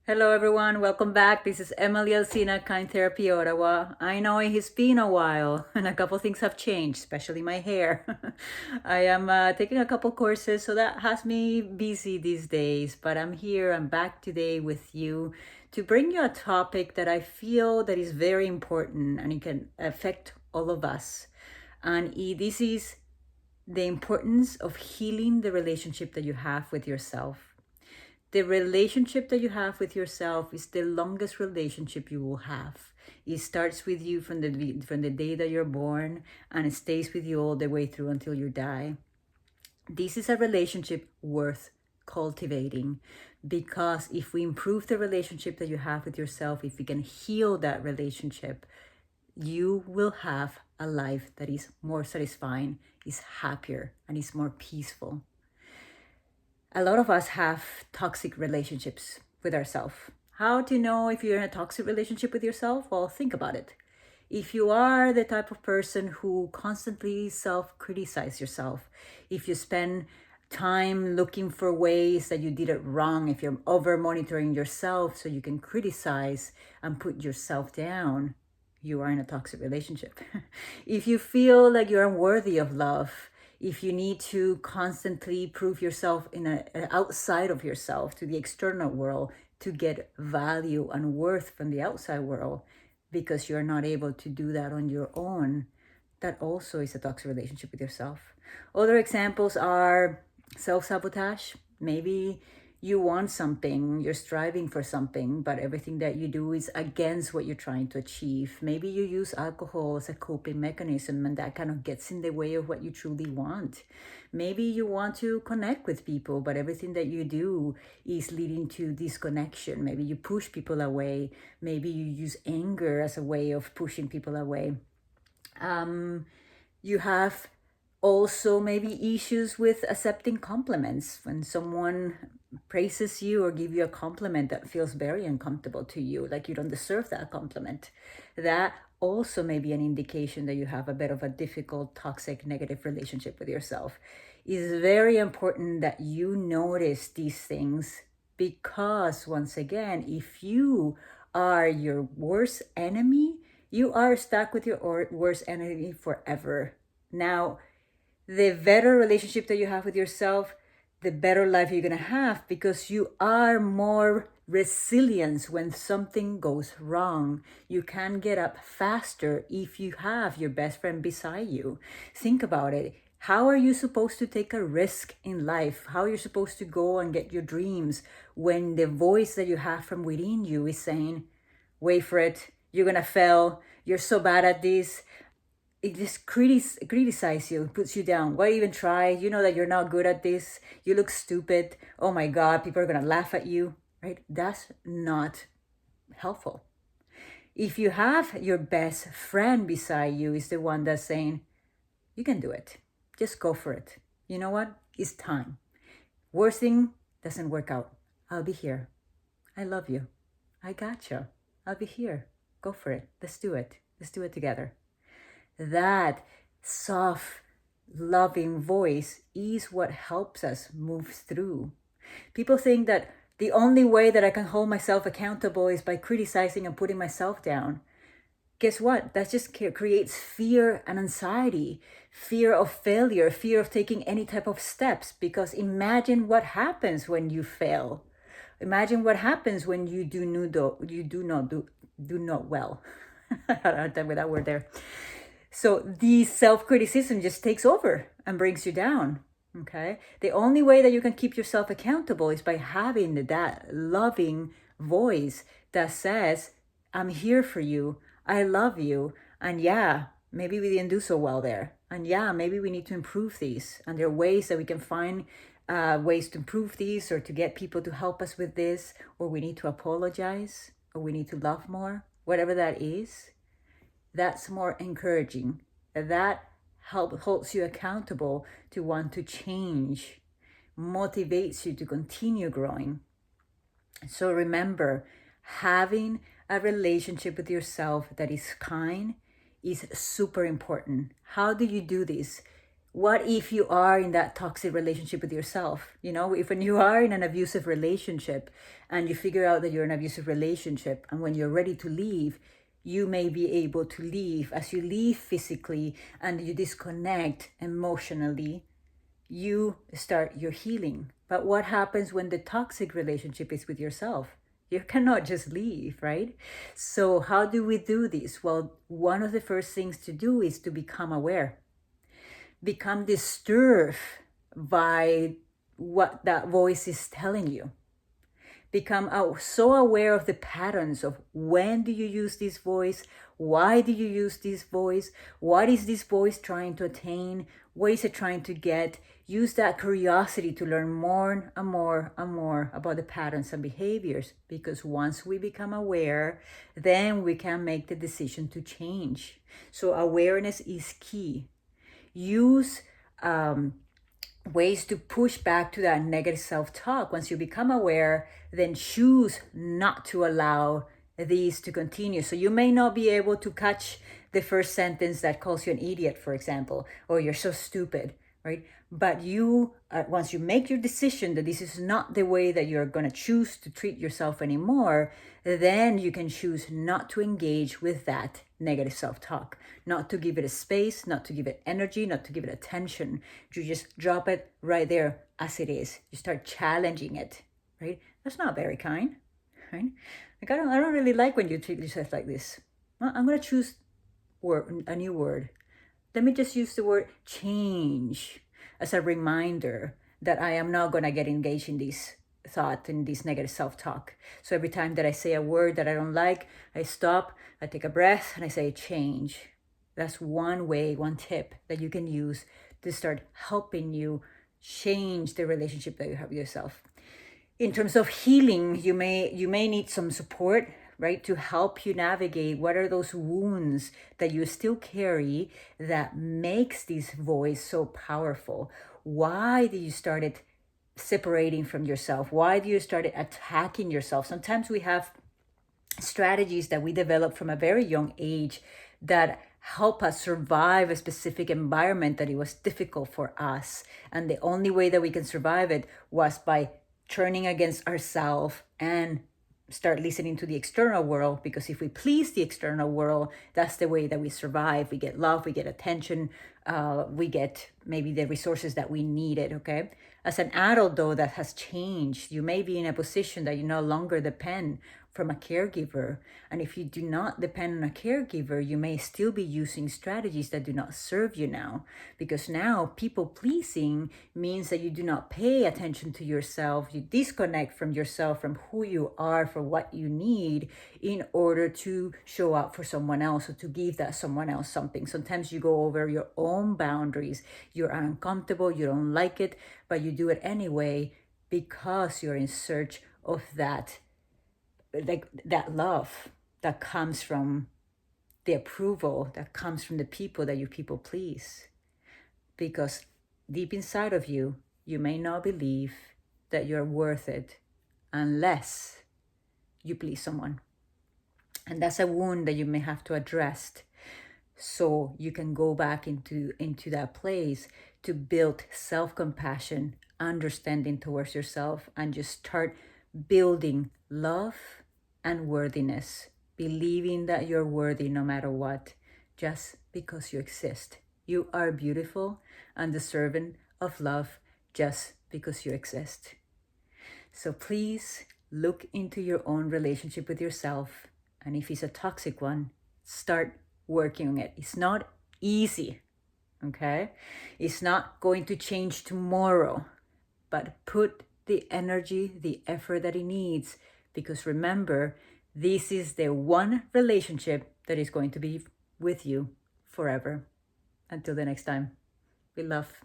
Hello everyone, welcome back. This is Emily Alcina, Kind Therapy Ottawa. I know it has been a while and a couple things have changed, especially my hair. I am taking a couple courses, so that has me busy these days, but I'm back today with you to bring you a topic that I feel that is very important and it can affect all of us. This is the importance of healing the relationship that you have with yourself. The relationship that you have with yourself is the longest relationship you will have. It starts with you from the day that you're born, and it stays with you all the way through until you die. This is a relationship worth cultivating, because if we improve the relationship that you have with yourself, if we can heal that relationship, you will have a life that is more satisfying, is happier, and is more peaceful. A lot of us have toxic relationships with ourselves. How to know if you're in a toxic relationship with yourself? Well, think about it. If you are the type of person who constantly self-criticize yourself, if you spend time looking for ways that you did it wrong, if you're over monitoring yourself so you can criticize and put yourself down, you are in a toxic relationship. If you feel like you're unworthy of love, if you need to constantly prove yourself outside of yourself to the external world to get value and worth from the outside world, because you're not able to do that on your own, that also is a toxic relationship with yourself. Other examples are self-sabotage. Maybe you want something, you're striving for something, but everything that you do is against what you're trying to achieve. Maybe you use alcohol as a coping mechanism, and that kind of gets in the way of what you truly want. Maybe you want to connect with people, but everything that you do is leading to disconnection. Maybe you push people away. Maybe you use anger as a way of pushing people away. You have also maybe issues with accepting compliments. When someone praises you or give you a compliment that feels very uncomfortable to you, like you don't deserve that compliment, that also may be an indication that you have a bit of a difficult, toxic, negative relationship with yourself. It's very important that you notice these things, because once again, if you are your worst enemy, you are stuck with your worst enemy forever. Now, the better relationship that you have with yourself, the better life you're going to have, because you are more resilient when something goes wrong. You can get up faster if you have your best friend beside you. Think about it. How are you supposed to take a risk in life? How are you supposed to go and get your dreams when the voice that you have from within you is saying, wait for it, you're going to fail, you're so bad at this? It just criticize you, puts you down. Why even try? You know that you're not good at this. You look stupid. Oh my God, people are gonna laugh at you, right? That's not helpful. If you have your best friend beside you, is the one that's saying, you can do it. Just go for it. You know what? It's time. Worst thing doesn't work out. I'll be here. I love you. I gotcha. I'll be here. Go for it. Let's do it. Let's do it together. That soft, loving voice is what helps us move through. People think that the only way that I can hold myself accountable is by criticizing and putting myself down. Guess what? That just creates fear and anxiety, fear of failure, fear of taking any type of steps. Because imagine what happens when you fail. Imagine what happens when you do not well. I had a hard time with that word there. So the self-criticism just takes over and brings you down. Okay. The only way that you can keep yourself accountable is by having that loving voice that says, I'm here for you. I love you. And yeah, maybe we didn't do so well there. And yeah, maybe we need to improve these. And there are ways that we can find ways to improve these, or to get people to help us with this, or we need to apologize, or we need to love more, whatever that is. That's more encouraging. That holds you accountable to want to change, motivates you to continue growing. So remember, having a relationship with yourself that is kind is super important. How do you do this? What if you are in that toxic relationship with yourself? If when you are in an abusive relationship and you figure out that you're in an abusive relationship, and when you're ready to leave, you may be able to leave. As you leave physically and you disconnect emotionally, you start your healing. But what happens when the toxic relationship is with yourself? You cannot just leave, right? So how do we do this? Well, one of the first things to do is to become aware. Become disturbed by what that voice is telling you. Become so aware of the patterns of when do you use this voice, why do you use this voice, what is this voice trying to attain, what is it trying to get. Use that curiosity to learn more and more and more about the patterns and behaviors, because once we become aware, then we can make the decision to change. So awareness is key. Use ways to push back to that negative self-talk. Once you become aware, then choose not to allow these to continue. So you may not be able to catch the first sentence that calls you an idiot, for example, or you're so stupid, right? But you, once you make your decision that this is not the way that you're going to choose to treat yourself anymore, then you can choose not to engage with that negative self-talk, not to give it a space, not to give it energy, not to give it attention. You just drop it right there as it is. You start challenging it, right? That's not very kind, right? Like I don't really like when you treat yourself like this. Well, I'm going to choose a new word. Let me just use the word change as a reminder that I am not going to get engaged in this thought and this negative self-talk. So every time that I say a word that I don't like, I stop, I take a breath, and I say change. That's one way, one tip that you can use to start helping you change the relationship that you have with yourself. In terms of healing, you may need some support, right, to help you navigate what are those wounds that you still carry that makes this voice so powerful. Why did you started separating from yourself? Why do you started attacking yourself? Sometimes we have strategies that we develop from a very young age that help us survive a specific environment that it was difficult for us, and the only way that we can survive it was by turning against ourselves and start listening to the external world, because if we please the external world, that's the way that we survive. We get love, we get attention, we get maybe the resources that we needed. Okay, as an adult though, that has changed. You may be in a position that you no longer depend from a caregiver, and if you do not depend on a caregiver, you may still be using strategies that do not serve you now, because now people pleasing means that you do not pay attention to yourself. You disconnect from yourself, from who you are, for what you need in order to show up for someone else or to give that someone else something. Sometimes you go over your own boundaries. You're uncomfortable, you don't like it, but you do it anyway because you're in search of that, like that love that comes from the approval that comes from the people that you people please. Because deep inside of you, you may not believe that you're worth it unless you please someone. And that's a wound that you may have to address, so you can go back into that place to build self-compassion, understanding towards yourself, and just start building love and worthiness, believing that you're worthy no matter what, just because you exist. You are beautiful and deserving of love just because you exist. So please look into your own relationship with yourself, and if it's a toxic one, start working on it. It's not easy, okay? It's not going to change tomorrow, but put the energy, the effort that it needs, because remember, this is the one relationship that is going to be with you forever. Until the next time, we love.